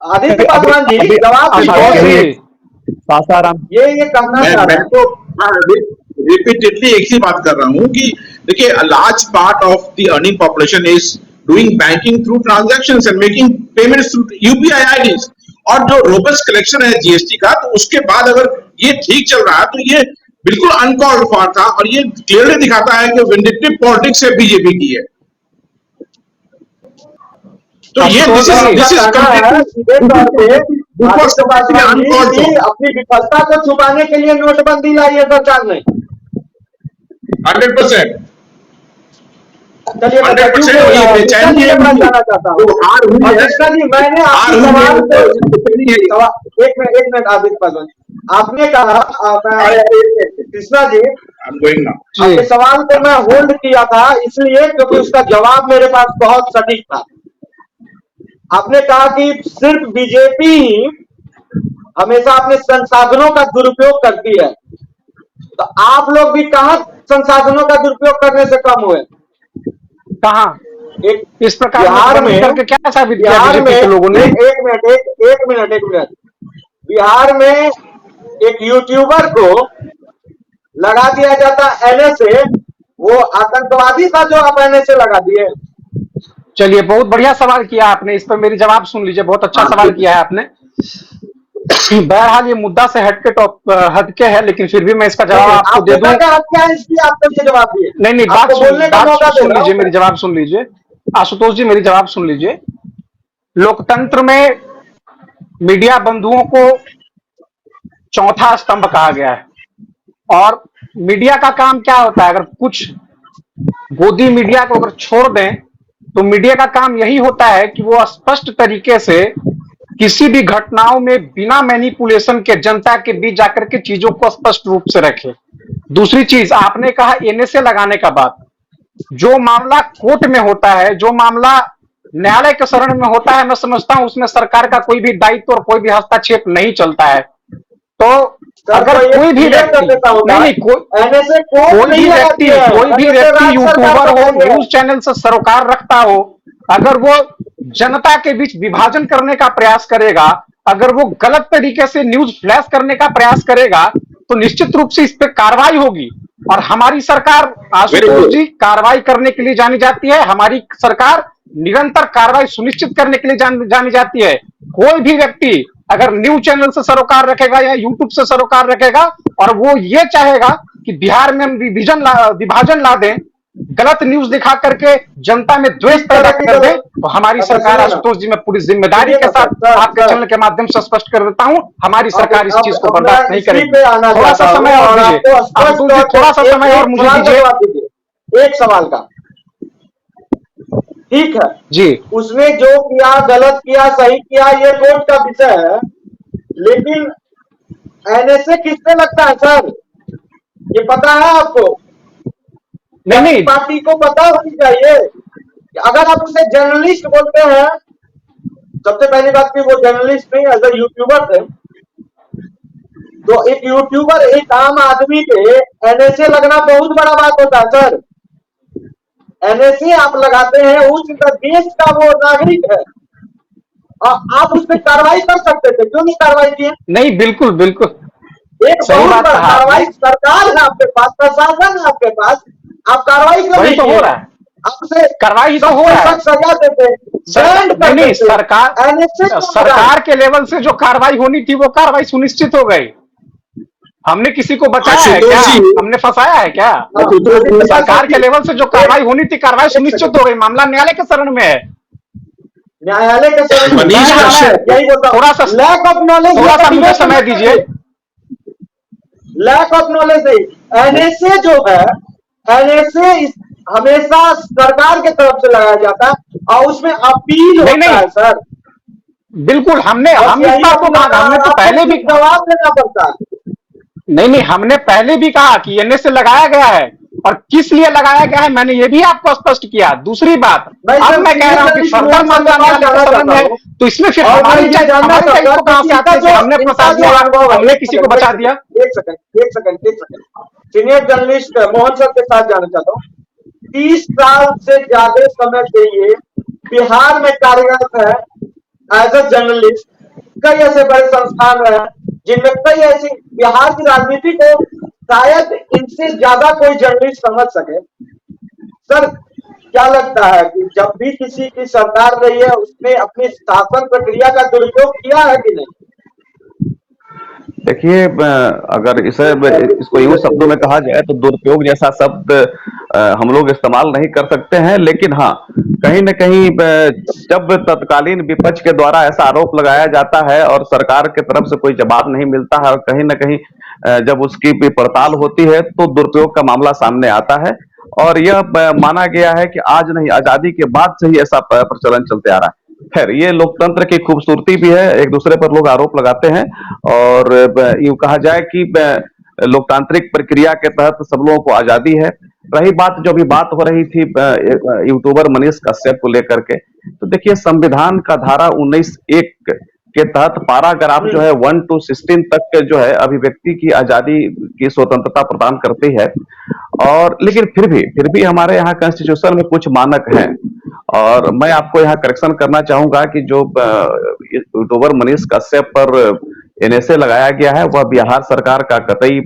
[SPEAKER 2] आदित्य पासवान जी जवाब ये कहना चाह रहे हैं।
[SPEAKER 3] रिपीटेडली एक ही बात कर रहा हूं कि देखिए, a large part of the earning population is doing banking through transactions and making payments through UPI IDs। और जो रोबस्ट कलेक्शन है जीएसटी का, तो उसके बाद अगर ये ठीक चल रहा है तो ये बिल्कुल अनकॉल्ड फॉर था। और ये क्लियरली दिखाता है कि विंडिक्टिव पॉलिटिक्स है बीजेपी की है। तो ये
[SPEAKER 2] अपनी विफलता को छुपाने के लिए नोटबंदी लाई है सरकार ने।
[SPEAKER 3] 100%।
[SPEAKER 2] चलिए मैं
[SPEAKER 3] 100% वही बेचैनी है
[SPEAKER 2] जाना चाहता हूँ।
[SPEAKER 3] जो हार हुई है,
[SPEAKER 2] कृष्णा जी, मैंने
[SPEAKER 3] हार
[SPEAKER 2] आपके
[SPEAKER 3] हुई है,
[SPEAKER 2] सवाल पे
[SPEAKER 3] वो
[SPEAKER 2] एक मिनट आदित्य पासवान, आपने कहा कृष्णा जी, आपके सवाल को मैं होल्ड किया था इसलिए क्योंकि उसका जवाब मेरे पास बहुत सटीक था। आपने कहा कि सिर्फ बीजेपी ही हमेशा अपने संसाधनों का दुरुपयोग करती है, तो आप लोग भी कहां संसाधनों का दुरुपयोग करने से कम हुए?
[SPEAKER 4] कहा
[SPEAKER 2] एक
[SPEAKER 4] इस प्रकार
[SPEAKER 2] बिहार
[SPEAKER 4] नोटबंदी
[SPEAKER 2] में,
[SPEAKER 4] करके क्या साबित किया
[SPEAKER 2] बिहार में
[SPEAKER 4] बीजेपी के लोगों ने?
[SPEAKER 2] एक मिनट, बिहार में एक यूट्यूबर को लगा दिया जाता एनएसए, वो आतंकवादी था जो आप एनएसए लगा दिए।
[SPEAKER 4] चलिए, बहुत बढ़िया सवाल किया आपने, इस पर मेरी जवाब सुन लीजिए। बहुत अच्छा सवाल किया है आपने। बहरहाल ये मुद्दा से हटके है, लेकिन फिर भी मैं इसका जवाब आपको दे दूं।
[SPEAKER 2] क्या है इसलिए आप मुझे जवाब दिए?
[SPEAKER 4] नहीं,
[SPEAKER 2] आपको बोलने का मौका
[SPEAKER 4] सुन
[SPEAKER 2] दे रहा
[SPEAKER 4] लीजिए,
[SPEAKER 2] हूं।
[SPEAKER 4] मेरी जवाब सुन लीजिए। आशुतोष जी, मेरी जवाब सुन लीजिए। लोकतंत्र में मीडिया बंधुओं को चौथा स्तंभ कहा गया है, और मीडिया का काम क्या होता है? अगर कुछ गोदी मीडिया को अगर छोड़ दें तो मीडिया का काम यही होता है कि वो स्पष्ट तरीके से किसी भी घटनाओं में बिना मैनिपुलेशन के जनता के बीच जाकर के चीजों को स्पष्ट रूप से रखे। दूसरी चीज, आपने कहा एनएसए लगाने का बात, जो मामला कोर्ट में होता है, जो मामला न्यायालय के शरण में होता है, मैं समझता हूं उसमें सरकार का कोई भी दायित्व और कोई भी हस्तक्षेप नहीं चलता है। तो अगर कोई भी व्यक्ति कोई भी व्यक्ति यूट्यूबर हो, न्यूज चैनल से सरोकार रखता हो, अगर वो जनता के बीच विभाजन करने का प्रयास करेगा, अगर वो गलत तरीके से न्यूज फ्लैश करने का प्रयास करेगा, तो निश्चित रूप से इस पर कार्रवाई होगी। और हमारी सरकार, आशुतोष जी, कार्रवाई करने के लिए जानी जाती है। हमारी सरकार निरंतर कार्रवाई सुनिश्चित करने के लिए जानी जाती है। कोई भी व्यक्ति अगर न्यूज चैनल से सरोकार रखेगा या यूट्यूब से सरोकार रखेगा और वो ये चाहेगा कि बिहार में हम विभाजन ला दें, गलत न्यूज दिखा करके जनता में द्वेष पैदा कर दें, तो हमारी सरकार, आशुतोष जी, मैं पूरी जिम्मेदारी के साथ आपके चैनल के माध्यम से स्पष्ट कर देता हूं, हमारी सरकार इस चीज को बर्दाश्त नहीं करेगी। थोड़ा सा समय और दीजिए आशुतोष जी, थोड़ा सा समय और मुझे दीजिए।
[SPEAKER 2] एक सवाल का, ठीक है
[SPEAKER 4] जी,
[SPEAKER 2] उसने जो किया, गलत किया, सही किया, ये कोर्ट का विषय है, लेकिन एनएसए किसने लगता है सर? ये पता है आपको?
[SPEAKER 4] नहीं,
[SPEAKER 2] पार्टी को पता होनी चाहिए। अगर आप उसे जर्नलिस्ट बोलते हैं, सबसे पहली बात की वो जर्नलिस्ट नहीं, एज ए यूट्यूबर थे, तो एक यूट्यूबर, एक आम आदमी पे एनएसए लगना बहुत बड़ा बात होता है सर। एनएसए आप लगाते हैं, उस देश का वो नागरिक है, और आप उस पर कार्रवाई कर सकते थे, क्यों नहीं कार्रवाई किए?
[SPEAKER 4] नहीं, बिल्कुल बिल्कुल
[SPEAKER 2] एक बहुत बड़ा कार्रवाई, सरकार है आपके पास, प्रशासन है आपके पास, आप कार्रवाई क्यों नहीं
[SPEAKER 4] तो हो रहा है?
[SPEAKER 2] आपसे
[SPEAKER 4] कार्रवाई तो हो रहा है,
[SPEAKER 2] सजा देते,
[SPEAKER 4] नहीं, सरकार के लेवल से जो कार्रवाई होनी थी वो कार्रवाई सुनिश्चित हो गई। हमने किसी को बचाया है क्या? हमने फंसाया है क्या? सरकार के लेवल से जो कार्रवाई होनी थी, कार्रवाई सुनिश्चित हो गई। मामला न्यायालय के शरण में है।
[SPEAKER 2] न्यायालय के शरण में यही बोलता हूं,
[SPEAKER 4] थोड़ा सा
[SPEAKER 2] लैक ऑफ नॉलेज,
[SPEAKER 4] थोड़ा सा मुझे समय दीजिए।
[SPEAKER 2] लैक ऑफ नॉलेज नहीं, एनएसए जो है, एनएसए हमेशा सरकार की तरफ से लगाया जाता है और उसमें अपील होता है सर।
[SPEAKER 4] बिल्कुल, हम इस बात को कहा, हमने तो पहले भी
[SPEAKER 2] जवाब देना पड़ता है।
[SPEAKER 4] नहीं, हमने पहले भी कहा कि एनएसए लगाया गया है, और किस लिए लगाया गया है मैंने ये भी आपको स्पष्ट किया। दूसरी बात, अब मैं कह रहा हूं कि फर्दर मामला है, तो इसमें फिर हमारी को कहां से आता है? हमने फंसा दिया, हमने किसी को बचा दिया।
[SPEAKER 2] एक second, senior journalist Mohan sir के साथ जाना चाहता हूँ। 30 साल से ज्यादा समय से ये बिहार में कार्यरत है एज ए जर्नलिस्ट। कई ऐसे बड़े संस्थान रहे जिनमें कई ऐसी बिहार की राजनीति को शायद इनसे ज्यादा कोई जर्नलिस्ट समझ सके। सर, क्या लगता है कि जब भी किसी की सरकार रही है, उसने अपनी शासन प्रक्रिया का दुरुपयोग किया है कि नहीं?
[SPEAKER 1] देखिए, अगर इसको यूं शब्दों में कहा जाए तो दुरुपयोग जैसा शब्द हम लोग इस्तेमाल नहीं कर सकते हैं, लेकिन हाँ, कहीं न कहीं जब तत्कालीन विपक्ष के द्वारा ऐसा आरोप लगाया जाता है और सरकार की तरफ से कोई जवाब नहीं मिलता है, और कहीं न कहीं जब उसकी भी पड़ताल होती है तो दुरुपयोग का मामला सामने आता है। और यह माना गया है कि आज नहीं, आजादी के बाद से ही ऐसा प्रचलन चलते आ रहा है। खैर, ये लोकतंत्र की खूबसूरती भी है, एक दूसरे पर लोग आरोप लगाते हैं और यूं कहा जाए कि लोकतांत्रिक प्रक्रिया के तहत सब लोगों को आजादी है। रही बात, जो भी बात हो रही थी यूट्यूबर मनीष कश्यप को लेकर के, तो देखिए संविधान का धारा 19(1) के तहत पैराग्राफ जो है 1 to 16 तक के जो है अभिव्यक्ति की आजादी की स्वतंत्रता प्रदान करती है। और लेकिन फिर भी हमारे यहाँ कॉन्स्टिट्यूशन में कुछ मानक हैं और मैं आपको यहाँ करेक्शन करना चाहूंगा कि जो यूट्यूबर मनीष कश्यप पर एनएसए लगाया गया है वह बिहार सरकार का कतई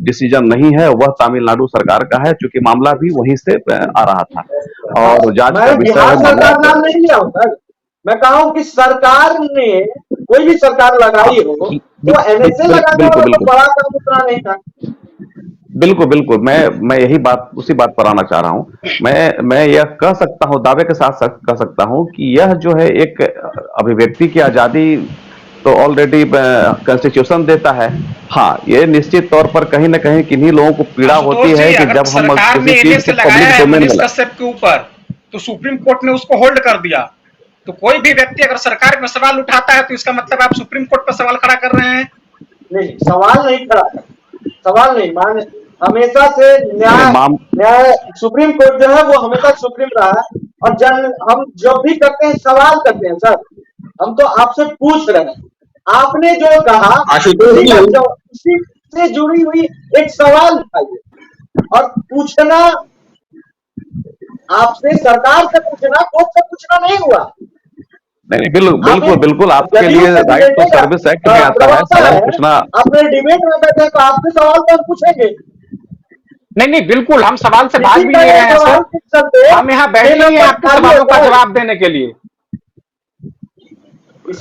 [SPEAKER 1] डिसीजन नहीं है, वह तमिलनाडु सरकार का है, क्योंकि मामला भी वहीं से आ रहा था और जांच का विषय
[SPEAKER 2] बिहार
[SPEAKER 1] है।
[SPEAKER 2] सरकार नाम नहीं लिया हूं सर, मैं कहा हूं कि सरकार ने कोई भी सरकार लगाई हो तो एनएसए लगाना तो बड़ा काम उतना नहीं था।
[SPEAKER 1] बिल्कुल, मैं यही बात, उसी बात पर आना चाह रहा हूं। मैं यह कह सकता हूं, दावे के साथ कह सकता हूं कि यह जो है एक अभिव्यक्ति की आजादी तो ऑलरेडी कॉन्स्टिट्यूशन देता है। हाँ, ये निश्चित तौर पर कहीं न कहीं किन्हीं लोगों को पीड़ा होती है कि जब हम किसी चीज को पब्लिक डोमेन में
[SPEAKER 5] कश्यप के ऊपर तो सुप्रीम कोर्ट ने उसको होल्ड कर दिया। तो कोई भी व्यक्ति अगर सरकार में सवाल उठाता है तो इसका मतलब आप सुप्रीम कोर्ट पर सवाल खड़ा कर रहे हैं।
[SPEAKER 2] नहीं, सवाल नहीं खड़ा कर, सवाल नहीं मान, हमेशा से न्याय सुप्रीम कोर्ट जो है वो हमेशा सुप्रीम रहा है और हम जब भी करते हैं सवाल करते हैं सर, हम तो आपसे पूछ रहे हैं, आपने जो कहा उसी से जुड़ी हुई एक सवाल उठाइए और पूछना आपसे, सरकार से पूछना, कोर्ट से पूछना नहीं हुआ।
[SPEAKER 1] नहीं, बिल्कुल आपके लिए राइट टू सर्विस एक्ट में आता है सवाल पूछना।
[SPEAKER 2] आपने डिबेट में बैठे तो आपसे सवाल तो हम पूछेंगे।
[SPEAKER 5] नहीं, बिल्कुल हम सवाल से भाग भी नहीं रहे हैं सर, हम यहाँ बैठे हैं आपके सवालों का जवाब देने के लिए,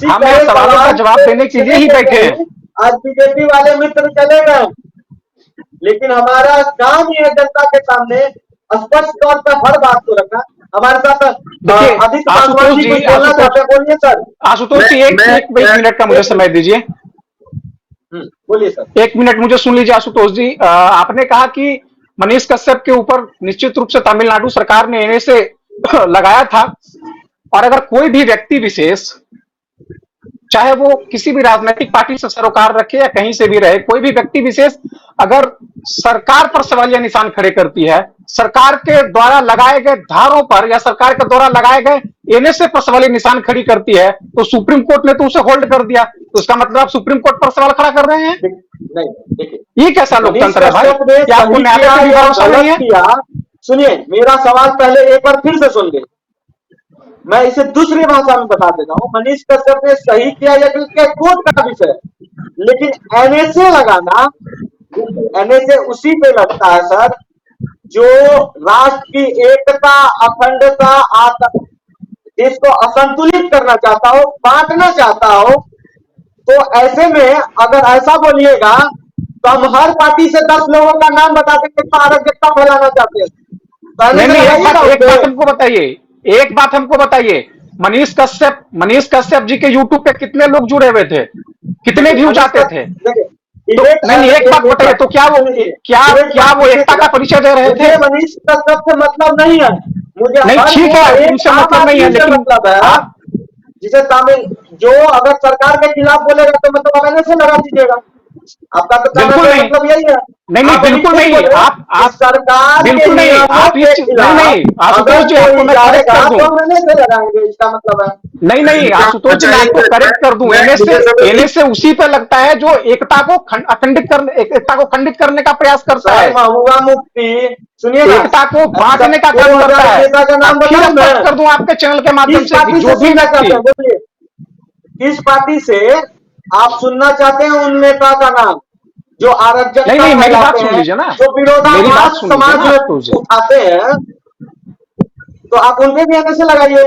[SPEAKER 5] हम यहाँ सवालों का जवाब देने के लिए ही बैठे हैं।
[SPEAKER 2] आज बीजेपी वाले मित्र चले गए, लेकिन हमारा काम ही है जनता के सामने स्पष्ट तौर पर हर बात को रखना। हमारे साथ
[SPEAKER 5] आशुतोष जी,
[SPEAKER 2] बोलिए सर।
[SPEAKER 5] आशुतोष जी, एक मिनट का मुझे समय दीजिए।
[SPEAKER 2] बोलिए सर।
[SPEAKER 5] 1 मिनट मुझे सुन लीजिए आशुतोष जी। आपने कहा कि मनीष कश्यप के ऊपर निश्चित रूप से तमिलनाडु सरकार ने एनएसए लगाया था और अगर कोई भी व्यक्ति विशेष, चाहे वो किसी भी राजनीतिक पार्टी से सरोकार रखे या कहीं से भी रहे, कोई भी व्यक्ति विशेष अगर सरकार पर सवालिया निशान खड़े करती है, सरकार के द्वारा लगाए गए धारों पर या सरकार के द्वारा लगाए गए एनएसए पर सवालिया निशान खड़ी करती है, तो सुप्रीम कोर्ट ने तो उसे होल्ड कर दिया, तो इसका मतलब आप सुप्रीम कोर्ट पर सवाल खड़ा कर रहे हैं?
[SPEAKER 2] नहीं,
[SPEAKER 5] ये कैसा लोकतंत्र है भाई? क्या आपको न्यायालय पर भी भरोसा नहीं है?
[SPEAKER 2] सुनिए, मेरा सवाल पहले एक बार फिर से सुन ले, मैं इसे दूसरी भाषा में बता देता हूँ। मनीष कश्यप ने सही किया या कोर्ट का विषय, लेकिन एनएसए लगाना, एनएसए उसी पे लगता है सर जो राष्ट्र की एकता, अखंडता, देश को असंतुलित करना चाहता हो, बांटना चाहता हो। तो ऐसे में अगर ऐसा बोलिएगा तो हम हर पार्टी से 10 लोगों का नाम बता देंगे तो अराजकता फैलाना चाहते हैं।
[SPEAKER 5] नहीं, एक बात हमको बताइए, मनीष कश्यप जी के यूट्यूब पे कितने लोग जुड़े हुए थे, कितने व्यूज आते थे? तो नहीं, एक बात बताइए, तो क्या वो एकता का परिचय दे रहे थे?
[SPEAKER 2] मनीष कश्यप से मतलब नहीं है मुझे,
[SPEAKER 5] नहीं ठीक है, उनसे मतलब नहीं है, लेकिन
[SPEAKER 2] मतलब है जिसे तमिल जो अगर सरकार के खिलाफ बोलेगा तो मतलब आप एनएसए लगा दीजिएगा, आपका तो
[SPEAKER 5] बिल्कुल नहीं,
[SPEAKER 2] मतलब यही है।
[SPEAKER 5] नहीं बिल्कुल नहीं, आप
[SPEAKER 2] सरकार
[SPEAKER 5] बिल्कुल नहीं, आप ये नहीं आशुतोष जी, आपको मैं करेक्ट कर दूं,
[SPEAKER 2] लगाएंगे इसका मतलब है
[SPEAKER 5] नहीं आशुतोष जी, मैं आपको करेक्ट कर दूं, एनएसए उसी पे लगता है जो एकता को खंडित करने का प्रयास करता है,
[SPEAKER 2] महबूबा मुफ्ती सुनिए,
[SPEAKER 5] एकता को बांटने का काम करता है। फिर हम बात कर दूं आपके चैनल के माध्यम से, जो भी व्यक्ति
[SPEAKER 2] किस पार्टी से आप सुनना चाहते हैं उन नेता का नाम जो आरक्षण,
[SPEAKER 5] नहीं मेरी बात सुन लीजिए ना,
[SPEAKER 2] जो विरोधाभास समाज में उठाते हैं, तो आप उनके भी एनएसए लगाइए।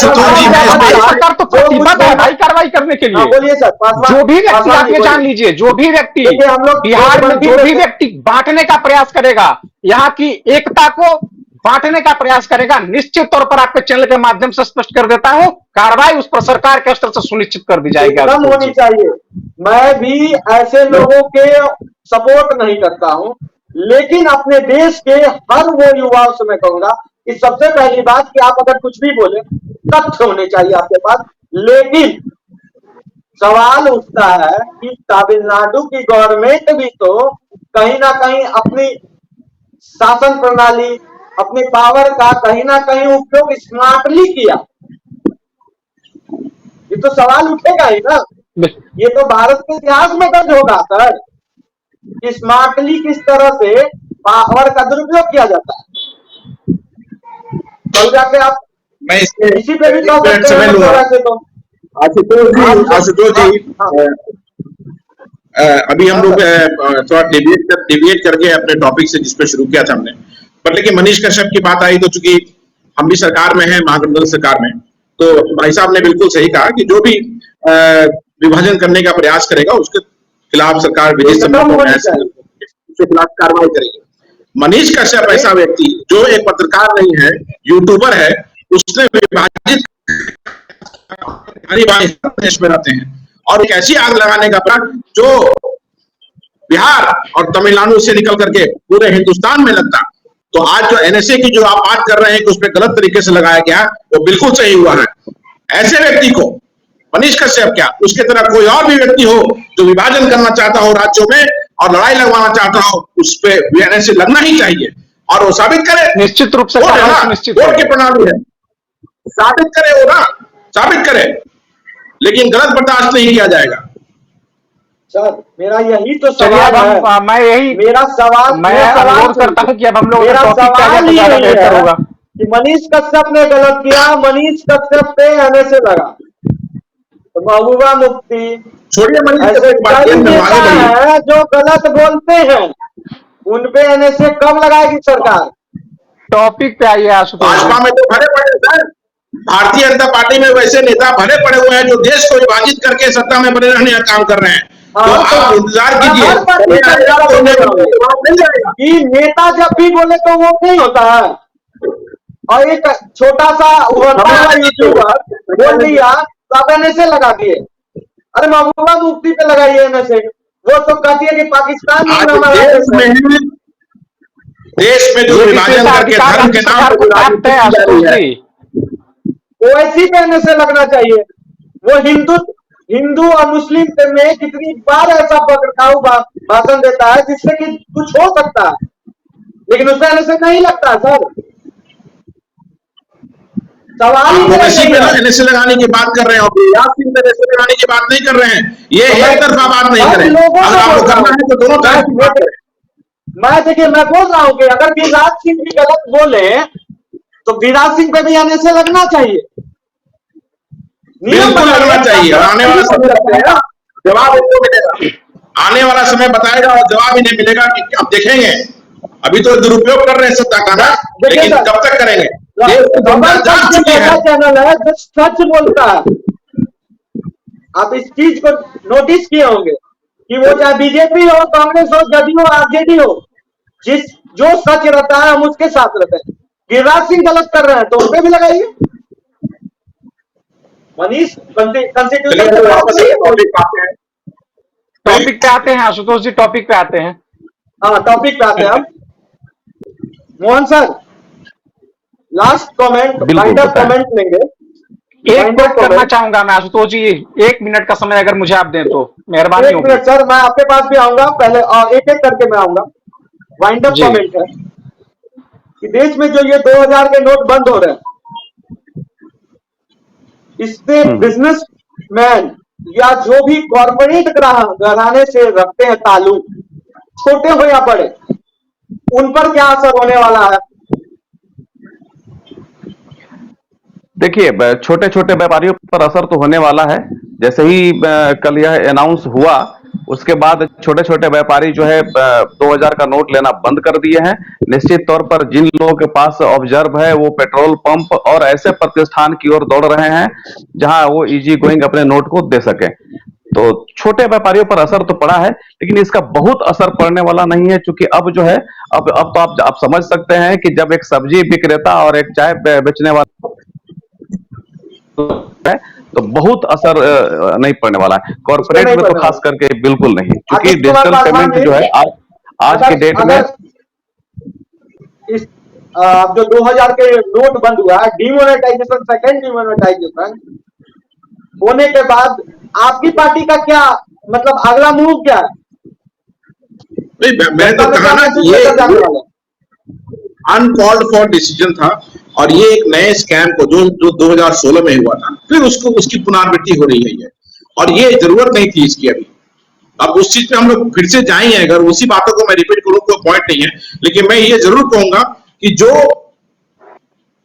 [SPEAKER 5] सरकार तो प्रतिबद्ध है भाई कार्रवाई करने के लिए।
[SPEAKER 2] बोलिए सर।
[SPEAKER 5] जो भी व्यक्ति, आप ये जान लीजिए, जो भी व्यक्ति बिहार में जो भी व्यक्ति बांटने का प्रयास करेगा, यहाँ की एकता को बांटने का प्रयास करेगा, निश्चित तौर पर आपके चैनल के माध्यम से स्पष्ट कर देता हूं, कार्रवाई उस पर सरकार के स्तर से सुनिश्चित कर दी जाएगी।
[SPEAKER 2] कम होनी चाहिए। मैं भी ऐसे लोगों के सपोर्ट नहीं करता हूं, लेकिन अपने देश के हर वो युवाओं से मैं कहूंगा कि सबसे पहली बात कि आप अगर कुछ भी बोले तथ्य होने चाहिए आपके पास। लेकिन सवाल उठता है कि तमिलनाडु की गवर्नमेंट भी तो कहीं ना कहीं अपनी शासन प्रणाली, अपनी पावर का कहीं ना कहीं उपयोग स्मार्टली किया। ये तो सवाल उठेगा ही ना, ये तो भारत के इतिहास में दर्ज होगा सर कि स्मार्टली किस तरह से पावर का दुरुपयोग किया जाता है। कल जाके आप
[SPEAKER 3] मैं इसमें
[SPEAKER 2] इसी पे भी कह सकते
[SPEAKER 3] समय
[SPEAKER 2] हैं
[SPEAKER 3] लूंगा।
[SPEAKER 2] वैसे तो।
[SPEAKER 3] आशुतोष जी अभी हम लोग थोड़ा डिविएट करके अपने टॉपिक से जिस पे शुरू किया था हमने, पर लेकिन मनीष कश्यप की बात आई तो चूंकि हम भी सरकार में हैं, महागठबंधन सरकार में, तो भाई साहब ने बिल्कुल सही कहा कि जो भी विभाजन करने का प्रयास करेगा उसके खिलाफ सरकार विधि उसके खिलाफ कार्रवाई करेगी। मनीष कश्यप ऐसा व्यक्ति जो एक पत्रकार नहीं है, यूट्यूबर है, उसने विभाजित देश में रहते हैं और एक ऐसी आग लगाने का प्रयास जो बिहार और तमिलनाडु से निकल करके पूरे हिंदुस्तान में लगता, तो आज जो एनएसए की जो आप बात कर रहे हैं कि उस पर गलत तरीके से लगाया गया, वो बिल्कुल सही हुआ है। ऐसे व्यक्ति को मनीष कश्यप क्या उसके तरह कोई और भी व्यक्ति हो जो विभाजन करना चाहता हो राज्यों में और लड़ाई लगवाना चाहता हो, उस पर एनएसए लगना ही चाहिए और वो साबित करे।
[SPEAKER 5] निश्चित रूप से
[SPEAKER 3] वोट की प्रणाली है, साबित करे वो ना, साबित करे, लेकिन गलत बर्दाश्त नहीं किया जाएगा।
[SPEAKER 2] सर मेरा यही तो सवाल है,
[SPEAKER 5] मैं यही
[SPEAKER 2] मेरा सवाल
[SPEAKER 5] मैं अनुरोध करता हूं कि अब हम लोग
[SPEAKER 2] मेरा सवाल ही
[SPEAKER 5] ज्यादा बेहतर होगा
[SPEAKER 2] कि मनीष कश्यप ने गलत किया, मनीष कश्यप पे एनएसए लगा, तो महबूबा मुफ्ती
[SPEAKER 3] छोड़िए मनीष
[SPEAKER 2] ऐसे कई नेता हैं जो गलत बोलते हैं, उन पे एनएसए कब लगाएगी सरकार?
[SPEAKER 5] टॉपिक पे आइए आशुतोष।
[SPEAKER 3] भाजपा में तो भरे पड़े सर, भारतीय जनता पार्टी में वैसे नेता भरे पड़े हुए हैं जो देश को विभाजित करके सत्ता में बने रहने का काम कर रहे हैं। तो आप इंतजार कीजिए
[SPEAKER 2] कि नेता जब भी बोले तो वो नहीं होता है। और एक छोटा सा यूट्यूबर बोल दिया तो आप एनएसए लगा दिए। अरे महबूबा मुफ्ती पे लगाइए एनएसए, वो तो कहती है कि पाकिस्तान
[SPEAKER 3] देश में जो विभाजन करके धर्म के नाम पर
[SPEAKER 2] ओवैसी पे एनएसए लगना चाहिए। वो हिंदू और मुस्लिम में कितनी बार ऐसा पकड़ाऊ भाषण देता है जिससे कि कुछ हो सकता है, लेकिन उसमें एनएसए नहीं लगता सर। सवाल
[SPEAKER 3] एनएसए लगाने की बात कर रहे हैं, एनएसए लगाने की बात नहीं कर रहे हैं, ये एक तरफा बात नहीं करें। अगर आपको करना है तो दोनों तरफ।
[SPEAKER 2] मैं देखिए मैं बोल रहा हूँ कि अगर गिरिराज सिंह भी गलत बोले तो गिरिराज सिंह पे भी एनएसए लगना चाहिए,
[SPEAKER 3] बिल्कुल लगना चाहिए। और आने वाला समय जवाब इनको मिलेगा, आने वाला समय बताएगा और जवाब इन्हें मिलेगा कि अब देखेंगे। अभी तो दुरुपयोग कर रहे हैं सत्ता का ना, लेकिन कब तक करेंगे?
[SPEAKER 2] चैनल है जो सच बोलता है। आप इस चीज को नोटिस किए होंगे कि वो चाहे बीजेपी हो, कांग्रेस हो, जदयू हो, आरजेडी हो, जो सच रहता है हम उसके साथ रहते हैं। गिरिराज सिंह गलत कर रहे हैं तो उन पे भी लगाइए। मनीष
[SPEAKER 5] टॉपिक पे आते हैं आशुतोष जी, टॉपिक पे आते हैं।
[SPEAKER 2] हाँ टॉपिक पे आते हैं हम। Mohan sir last comment, final comment लेंगे।
[SPEAKER 5] एक बात करना चाहूंगा मैं आशुतोष जी, 1 मिनट का समय अगर मुझे आप दें तो मेहरबानी होगी।
[SPEAKER 2] 1 मिनट सर, मैं आपके पास भी आऊंगा पहले और एक एक करके मैं आऊंगा। वाइंड अप कमेंट है कि देश में जो ये 2000 के नोट बंद हो रहे हैं, इससे बिजनेसमैन या जो भी कॉर्पोरेट घराने से रखते हैं ताल्लुक, छोटे हो या बड़े, उन पर क्या असर होने वाला है?
[SPEAKER 1] देखिए छोटे छोटे व्यापारियों पर असर तो होने वाला है। जैसे ही कल यह अनाउंस हुआ उसके बाद छोटे छोटे व्यापारी जो है 2000 का नोट लेना बंद कर दिए हैं। निश्चित तौर पर जिन लोगों के पास ऑब्जर्व है वो पेट्रोल पंप और ऐसे प्रतिष्ठान की ओर दौड़ रहे हैं जहां वो इजी गोइंग अपने नोट को दे सके। तो छोटे व्यापारियों पर असर तो पड़ा है, लेकिन इसका बहुत असर पड़ने वाला नहीं है, क्योंकि अब जो है अब तो आप समझ सकते हैं कि जब एक सब्जी विक्रेता और एक चाय बेचने वाला है तो बहुत असर नहीं पड़ने वाला है। कॉर्पोरेट में तो खास करके बिल्कुल नहीं, क्योंकि डिजिटल पेमेंट जो है आज की डेट में
[SPEAKER 2] इस जो 2000 के नोट बंद हुआ है, डिमोनेटाइजेशन, सेकेंड डिमोनेटाइजेशन होने के बाद आपकी पार्टी का क्या मतलब अगला मूव क्या है?
[SPEAKER 3] नहीं, मैंने तो कहा ना कि ये अनकॉल्ड फॉर डिसीजन था और ये एक नए स्कैम को जो 2016 में हुआ था, फिर उसकी पुनरावृत्ति हो रही है ये, और ये जरूरत नहीं थी इसकी अभी। अब उस चीज पे हम लोग फिर से जाएंगे, अगर उसी बातों को मैं रिपीट करूं कोई पॉइंट नहीं है, लेकिन मैं ये जरूर कहूंगा कि जो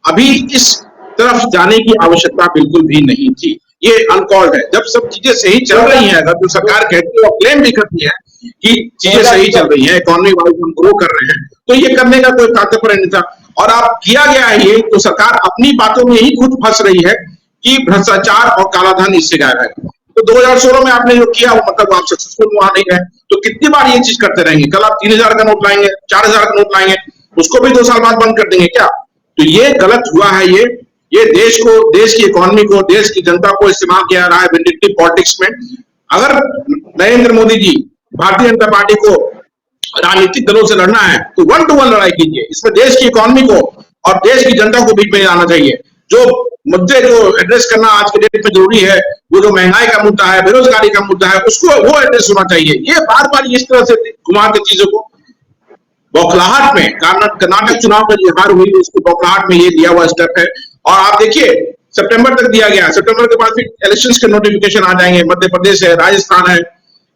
[SPEAKER 3] अभी इस तरफ जाने की आवश्यकता बिल्कुल भी नहीं थी, ये अनकॉल्ड है। जब सब चीजें सही चल रही हैं, अगर जो सरकार कहती है और क्लेम भी करती है कि चीजें सही चल रही हैं, इकोनॉमी वाइज हम ग्रो कर रहे हैं, तो ये करने का कोई तात्पर्य नहीं था। और अब किया गया है ये, तो सरकार अपनी बातों में ही खुद फंस रही है कि भ्रष्टाचार और कालाधन इससे गायब है। तो 2016 में आपने जो किया वो मतलब आप सक्सेसफुल वहां नहीं है, तो कितनी बार ये चीज करते रहेंगे? कल आप 3000 का नोट लाएंगे, 4000 का नोट लाएंगे, उसको भी 2 साल बाद बंद कर देंगे क्या? तो ये गलत हुआ है। ये देश को, देश की इकोनॉमी को, देश की जनता को इस्तेमाल किया रहा है विंडिक्टिव पॉलिटिक्स में। अगर नरेंद्र मोदी जी भारतीय जनता पार्टी को राजनीतिक दलों से लड़ना है तो 1 to 1 लड़ाई कीजिए। इसमें देश की इकोनॉमी को और देश की जनता को बीच में लाना चाहिए। जो मुद्दे जो एड्रेस करना आज के डेट में जरूरी है, वो जो महंगाई का मुद्दा है, बेरोजगारी का मुद्दा है, उसको वो एड्रेस होना चाहिए। ये बार बार इस तरह से घुमा के चीजों को बौखलाहट में, कर्नाटक चुनाव में जो हार हुई उसको बौखलाहट में ये दिया हुआ स्टेप है। और आप देखिए सितंबर तक दिया गया, सितंबर के बाद फिर इलेक्शंस के नोटिफिकेशन आ जाएंगे। मध्य प्रदेश है, राजस्थान है,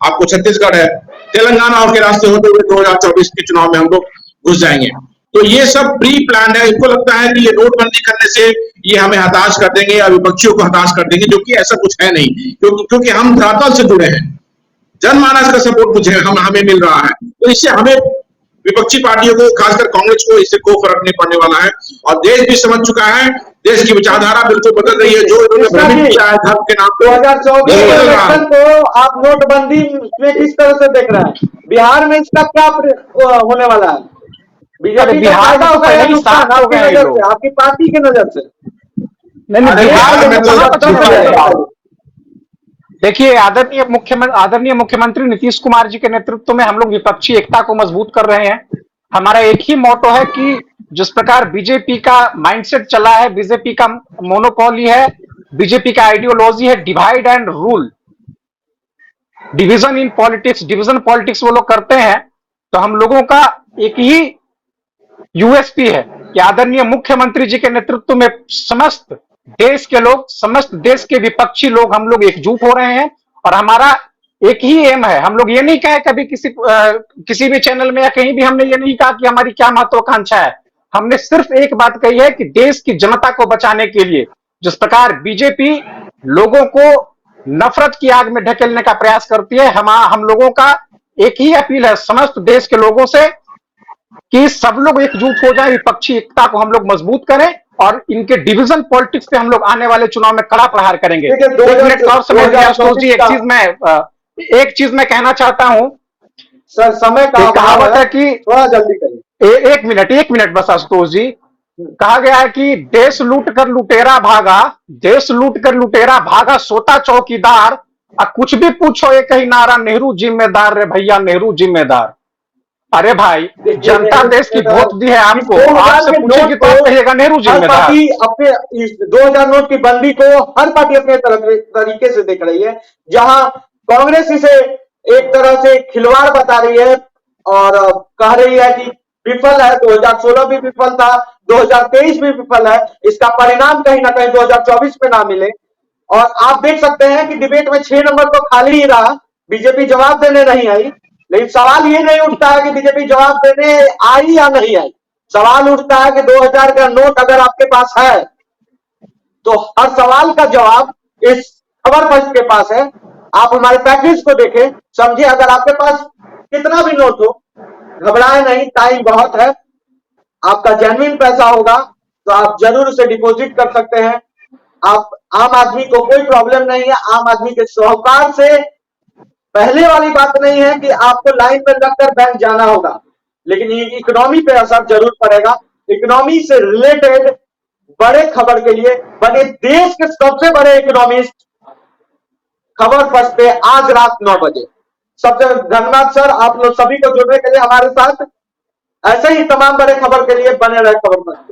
[SPEAKER 3] आपको छत्तीसगढ़ है, तेलंगाना और के रास्ते होते हुए 2024 के चुनाव में हम लोग घुस जाएंगे। तो ये सब प्री प्लान है। इनको लगता है कि ये नोटबंदी करने से ये हमें हताश कर देंगे या विपक्षियों को हताश कर देंगे, जो कि ऐसा कुछ है नहीं, क्योंकि हम धरातल से जुड़े हैं, जनमानस का सपोर्ट मुझे हमें मिल रहा है। तो इससे हमें विपक्षी पार्टियों को, खासकर कांग्रेस को, इससे कोई फर्क नहीं पड़ने वाला है। और देश भी समझ चुका है, देश की विचारधारा बिल्कुल बदल रही है। जो इन्होंने भ्रमित किया है धर्म के नाम पे,
[SPEAKER 2] 2024 इलेक्शन को आप नोटबंदी में किस तरह से देख रहे हैं? बिहार में इसका क्या होने वाला है? बीजेपी
[SPEAKER 5] बिहार का पहले ही साथ हो गए हैं लोग,
[SPEAKER 2] आपकी पार्टी की नजर से।
[SPEAKER 5] नहीं, बिहार में देखिए, आदरणीय मुख्यमंत्री नीतीश कुमार जी के नेतृत्व में हम लोग विपक्षी एकता को मजबूत कर रहे हैं। हमारा एक ही मोटो है कि जिस प्रकार बीजेपी का माइंडसेट चला है, बीजेपी का मोनोपोली है, बीजेपी का आइडियोलॉजी है divide and rule, division in politics, division politics वो लोग करते हैं। तो हम लोगों का एक ही यूएसपी है कि आदरणीय मुख्यमंत्री जी के नेतृत्व में समस्त देश के लोग, समस्त देश के विपक्षी लोग, हम लोग एकजुट हो रहे हैं। और हमारा एक ही एम है, हम लोग ये नहीं कहे कभी किसी भी चैनल में या कहीं भी हमने ये नहीं कहा कि हमारी क्या महत्वाकांक्षा है। हमने सिर्फ एक बात कही है कि देश की जनता को बचाने के लिए जिस प्रकार बीजेपी लोगों को नफरत की आग में ढकेलने का प्रयास करती है, हम लोगों का एक ही अपील है समस्त देश के लोगों से कि सब लोग एकजुट हो जाए, विपक्षी एकता को हम लोग मजबूत करें और इनके डिवीजन पॉलिटिक्स पे हम लोग आने वाले चुनाव में कड़ा प्रहार करेंगे। एक चीज मैं कहना चाहता हूं
[SPEAKER 2] सर, समय का
[SPEAKER 5] कहावत है कि
[SPEAKER 2] थोड़ा जल्दी करिए।
[SPEAKER 5] एक मिनट बस आशुतोष जी। कहा गया है कि देश लूट कर लुटेरा भागा, देश लूट कर लुटेरा भागा, सोता चौकीदार, कुछ भी पूछो एक ही नारा, नेहरू जिम्मेदार रे भैया, नेहरू जिम्मेदार। अरे भाई, जनता देश की वोट दी है आपको, आपसे पूछेगी तो आप कहिएगा नेहरू जिम्मेदार।
[SPEAKER 2] अपने 2000 नोट की बंदी को हर पार्टी अपने तरीके से देख रही है। जहां कांग्रेस इसे एक तरह से खिलवाड़ बता रही है और कह रही है कि विफल है, 2016 भी विफल था, 2023 भी विफल है, इसका परिणाम कहीं ना कहीं 2024 में ना मिले। और आप देख सकते हैं कि डिबेट में 6 नंबर तो खाली ही रहा, बीजेपी जवाब देने नहीं आई। लेकिन सवाल ये नहीं उठता है कि बीजेपी जवाब देने आई या नहीं आई, सवाल उठता है कि 2000 का नोट अगर आपके पास है तो हर सवाल का जवाब इस खबर पक्ष के पास है। आप हमारे पैकेज को देखें, समझिए, अगर आपके पास कितना भी नोट हो, घबराए नहीं, टाइम बहुत है। आपका जेन्युइन पैसा होगा तो आप जरूर उसे डिपॉजिट कर सकते हैं। आप आम आदमी को कोई प्रॉब्लम नहीं है, आम आदमी के साहूकार से पहले वाली बात नहीं है कि आपको लाइन में लगकर बैंक जाना होगा, लेकिन इकोनॉमी पे असर जरूर पड़ेगा। इकोनॉमी से रिलेटेड बड़े खबर के लिए बने देश के सबसे बड़े इकोनॉमिस्ट खबर पक्ष पे आज रात 9 बजे सबसे धन्यवाद सर, आप लोग सभी को जुड़ने के लिए हमारे साथ। ऐसे ही तमाम बड़े खबर के लिए बने रहे खबर पर।